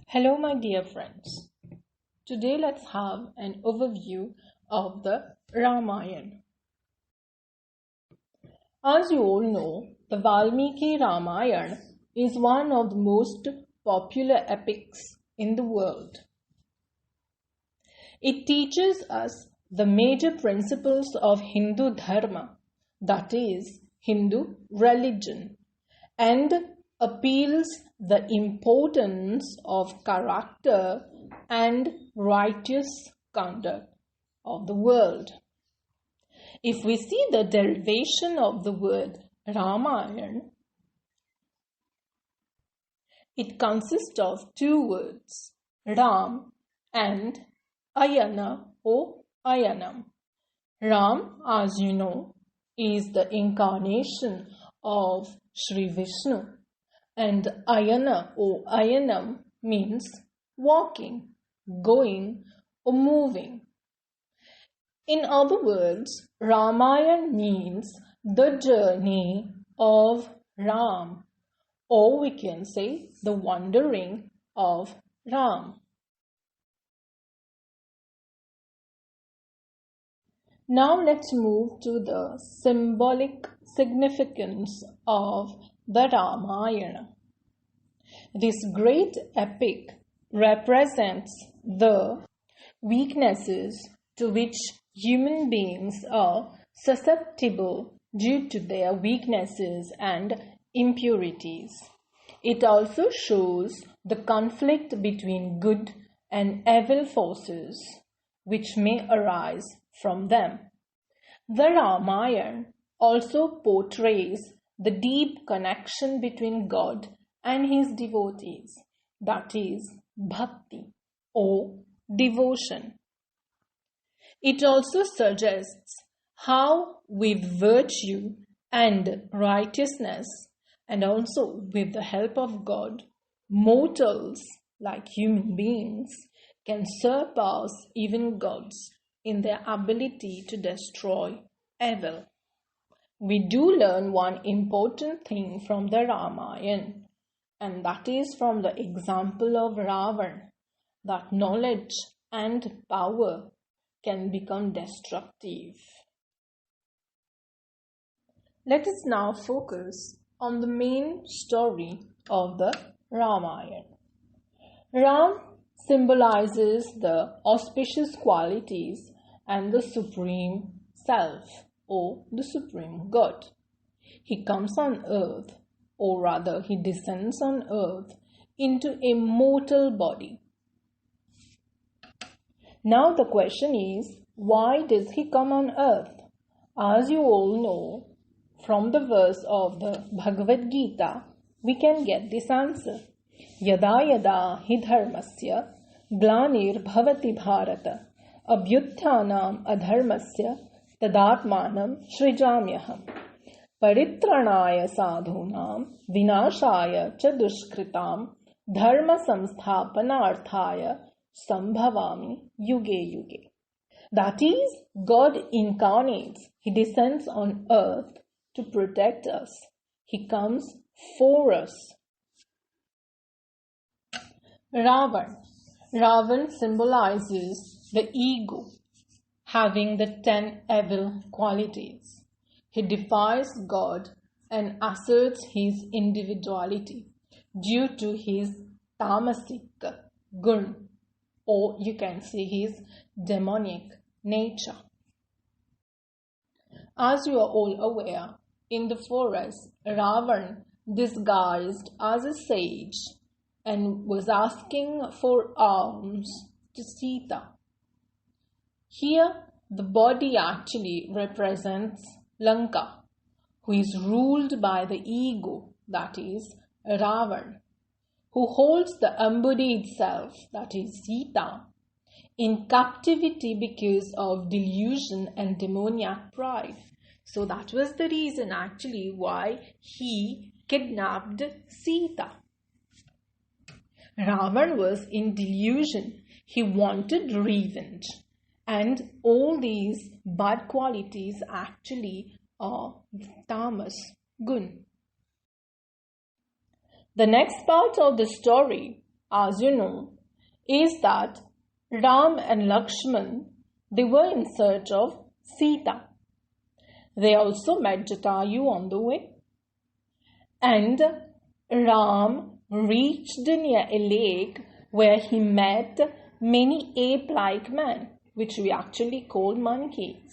Hello, my dear friends. Today, let's have an overview of the Ramayana. As you all know, the Valmiki Ramayana is one of the most popular epics in the world. It teaches us the major principles of Hindu Dharma, that is, Hindu religion, and appeals the importance of character and righteous conduct of the world. If we see the derivation of the word Ramayana, it consists of two words, Ram and Ayana or Ayanam. Ram, as you know, is the incarnation of Sri Vishnu, and Ayana or Ayanam means walking, going or moving. In other words, Ramayana means the journey of Ram, or we can say the wandering of Ram. Now let's move to the symbolic significance of the Ramayana. This great epic represents the weaknesses to which human beings are susceptible due to their weaknesses and impurities. It also shows the conflict between good and evil forces which may arise from them. The Ramayana also portrays the deep connection between God and his devotees, that is, bhakti or devotion. It also suggests how with virtue and righteousness, and also with the help of God, mortals like human beings can surpass even gods in their ability to destroy evil. We do learn one important thing from the Ramayana, and that is from the example of Ravan, that knowledge and power can become destructive. Let us now focus on the main story of the Ramayana. Ram symbolizes the auspicious qualities and the Supreme Self or the Supreme God. He comes on earth, or rather he descends on earth into a mortal body. Now the question is, why does he come on earth? As you all know, from the verse of the Bhagavad Gita, we can get this answer. Yada yada hi dharmasya glanir bhavati bharata abhyutthanam adharmasya tadatmanam srijamyaham paritranaya sadhunam vinashaya cha dushkritam dharma samsthapanarthaya sambhavami yuge yuge. That is, God incarnates. He descends on earth to protect us. He comes for us. Ravan symbolizes the ego, having the 10 evil qualities. He defies God and asserts his individuality due to his tamasic gun, or you can say his demonic nature. As you are all aware, in the forest, Ravan disguised as a sage and was asking for alms to Sita. Here, the body actually represents Lanka, who is ruled by the ego, that is, Ravan, who holds the embodied self, that is, Sita, in captivity because of delusion and demoniac pride. So that was the reason actually why he kidnapped Sita. Ravan was in delusion. He wanted revenge. And all these bad qualities actually are tamas, gun. The next part of the story as you know, is that Ram and Lakshman, they were in search of Sita. They also met Jatayu on the way. And Ram reached near a lake where he met many ape-like men, which we actually call monkeys.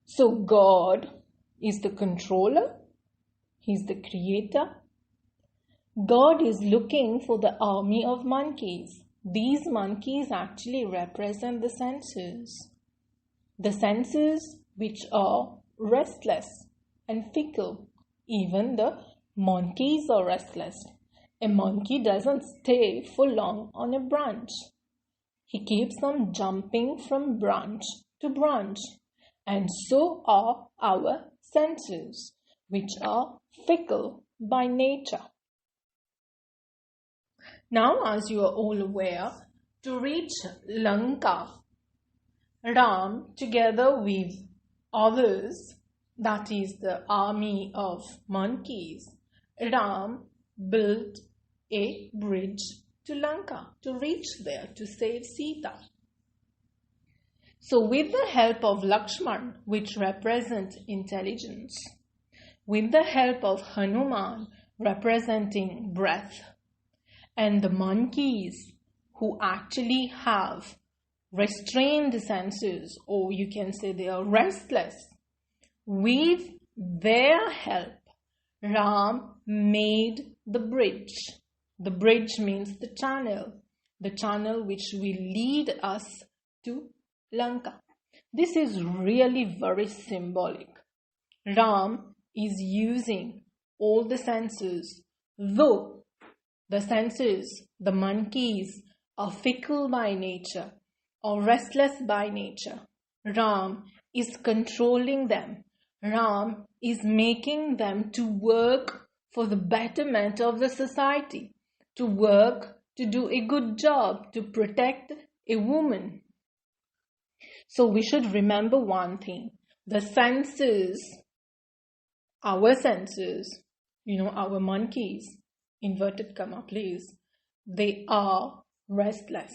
So God is the controller. He's the creator. God is looking for the army of monkeys. These monkeys actually represent the senses. The senses which are restless and fickle. Even the monkeys are restless. A monkey doesn't stay for long on a branch. He keeps on jumping from branch to branch. And so are our senses, which are fickle by nature. Now, as you are all aware, to reach Lanka, Ram, together with others, that is the army of monkeys, Ram built a bridge to Lanka to reach there to save Sita. So with the help of Lakshman, which represents intelligence, with the help of Hanuman, representing breath, and the monkeys who actually have restrained the senses, or you can say they are restless, with their help, Ram made the bridge. The bridge means the channel which will lead us to Lanka. This is really very symbolic. Ram is using all the senses, though the senses, the monkeys, are fickle by nature or restless by nature. Ram is controlling them. Ram is making them to work for the betterment of the society, to work to do a good job, to protect a woman. So we should remember one thing. The senses, our senses, our monkeys, inverted comma please, they are restless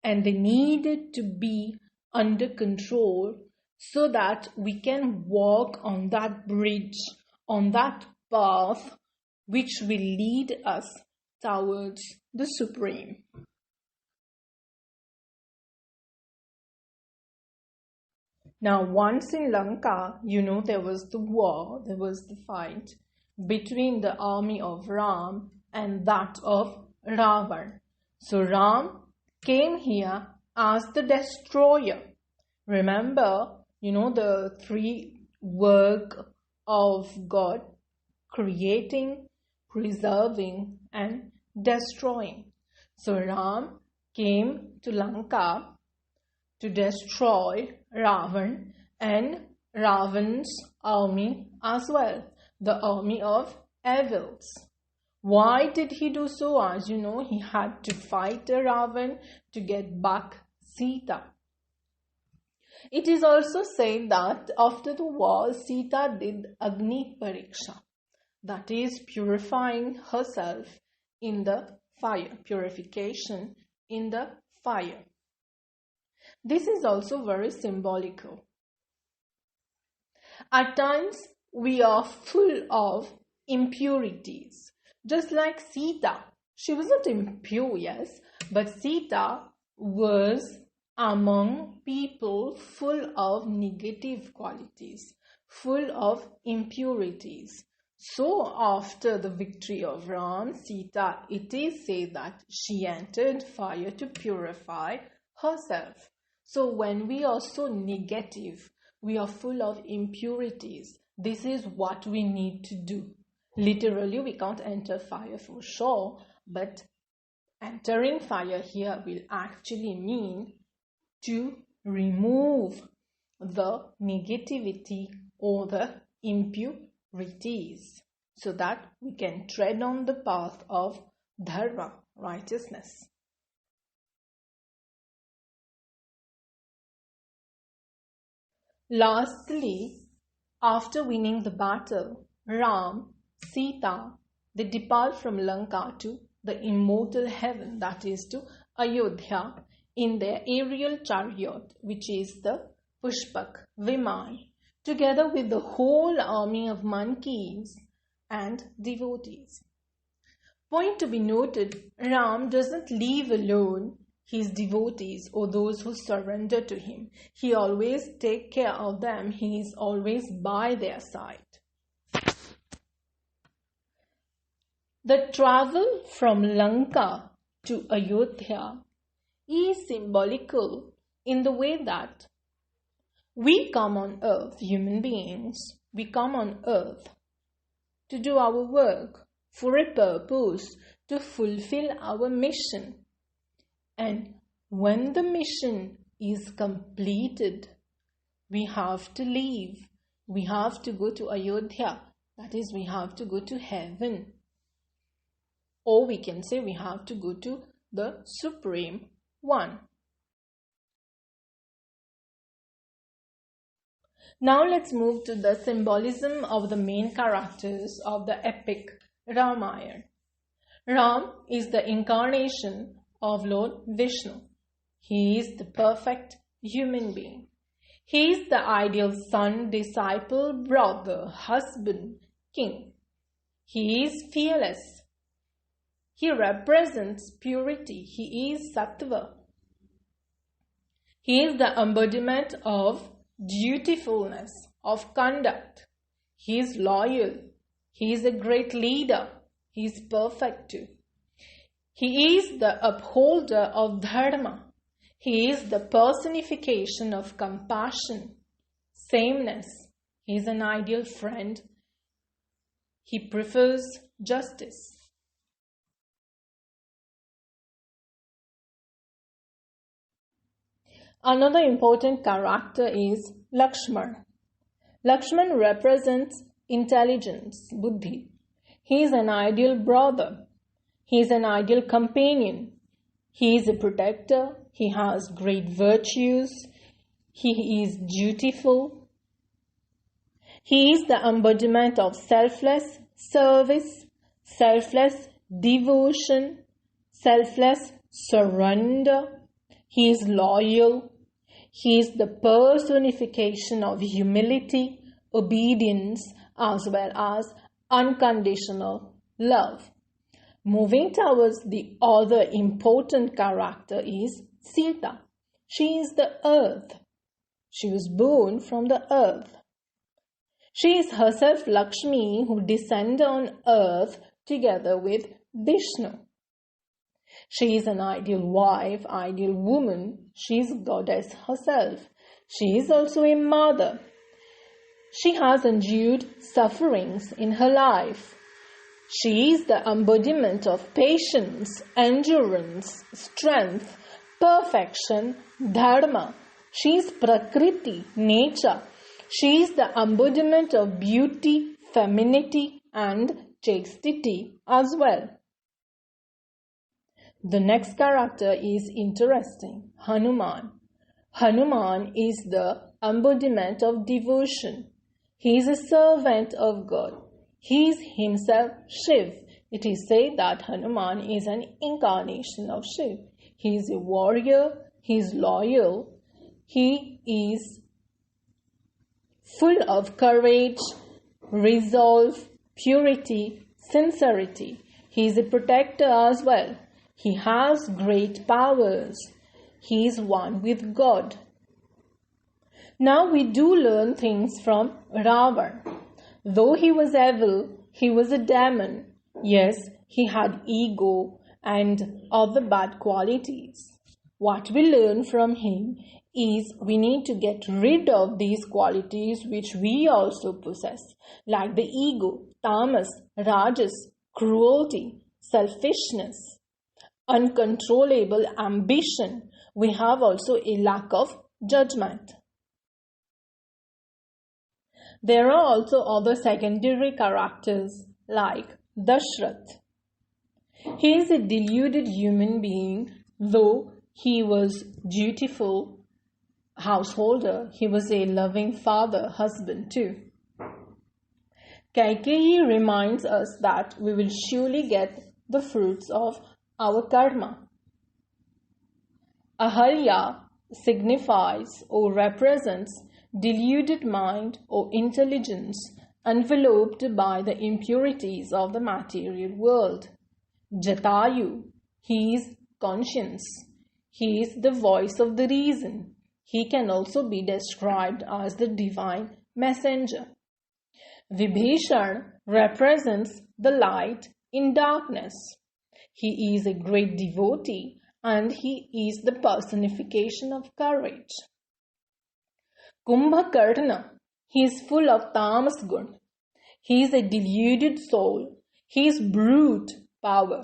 and they needed to be under control so that we can walk on that bridge, on that path which will lead us towards the Supreme. Now, once in Lanka, there was the war, there was the fight between the army of Ram and that of Ravan. So Ram came here as the destroyer. Remember, the three work of God: creating, preserving, and destroying. So Ram came to Lanka to destroy Ravan and Ravan's army as well, the army of evils. Why did he do so? As you know, he had to fight Ravan to get back Sita. It is also said that after the war, Sita did Agni Pariksha, that is purifying herself in the fire, purification in the fire. This is also very symbolical. At times, we are full of impurities. Just like Sita. She wasn't impure, yes, but Sita was among people full of negative qualities, full of impurities. So after the victory of Ram, Sita, it is said that she entered fire to purify herself. So when we are so negative, we are full of impurities, this is what we need to do. Literally, we can't enter fire for sure, but entering fire here will actually mean to remove the negativity or the impurities so that we can tread on the path of dharma, righteousness. Lastly, after winning the battle, Ram, Sita, they depart from Lanka to the immortal heaven, that is to Ayodhya, in their aerial chariot, which is the Pushpak Viman, together with the whole army of monkeys and devotees. Point to be noted, Ram doesn't leave alone his devotees or those who surrender to him. He always takes care of them. He is always by their side. The travel from Lanka to Ayodhya is symbolical in the way that we come on earth, human beings, we come on earth to do our work for a purpose, to fulfill our mission. And when the mission is completed, we have to leave. We have to go to Ayodhya. That is, we have to go to heaven. Or we can say we have to go to the Supreme One. Now let's move to the symbolism of the main characters of the epic Ramayana. Ram is the incarnation of Lord Vishnu. He is the perfect human being. He is the ideal son, disciple, brother, husband, king. He is fearless. He represents purity. He is sattva. He is the embodiment of dutifulness, of conduct. He is loyal. He is a great leader. He is perfect too. He is the upholder of dharma. He is the personification of compassion, sameness. He is an ideal friend. He prefers justice. Another important character is Lakshman. Lakshman represents intelligence, buddhi. He is an ideal brother. He is an ideal companion. He is a protector. He has great virtues. He is dutiful. He is the embodiment of selfless service, selfless devotion, selfless surrender. He is loyal. He is the personification of humility, obedience, as well as unconditional love. Moving towards the other important character is Sita. She is the earth. She was born from the earth. She is herself Lakshmi, who descended on earth together with Vishnu. She is an ideal wife, ideal woman. She is goddess herself. She is also a mother. She has endured sufferings in her life. She is the embodiment of patience, endurance, strength, perfection, dharma. She is Prakriti, nature. She is the embodiment of beauty, femininity, and chastity as well. The next character is interesting, Hanuman. Hanuman is the embodiment of devotion. He is a servant of God. He is himself Shiv. It is said that Hanuman is an incarnation of Shiv. He is a warrior. He is loyal. He is full of courage, resolve, purity, sincerity. He is a protector as well. He has great powers. He is one with God. Now we do learn things from Ravan. Though he was evil, he was a demon. Yes, he had ego and other bad qualities. What we learn from him is we need to get rid of these qualities which we also possess, like the ego, tamas, rajas, cruelty, selfishness, uncontrollable ambition. We have also a lack of judgment. There are also other secondary characters like Dashrath. He is a deluded human being, though he was dutiful householder. He was a loving father, husband too. Kaikeyi reminds us that we will surely get the fruits of our karma. Ahalya signifies or represents deluded mind or intelligence enveloped by the impurities of the material world. Jatayu, he is conscience. He is the voice of the reason. He can also be described as the divine messenger. Vibhishan represents the light in darkness. He is a great devotee and he is the personification of courage. Kumbhakarna, he is full of tamas gun. He is a deluded soul. He is brute power.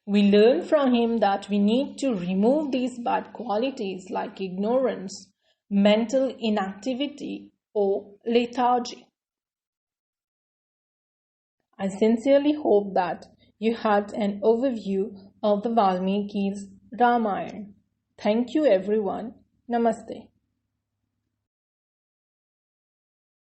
We learn from him that we need to remove these bad qualities like ignorance, mental inactivity, or lethargy. I sincerely hope that you had an overview of the Valmiki's Ramayana. Thank you everyone. Namaste.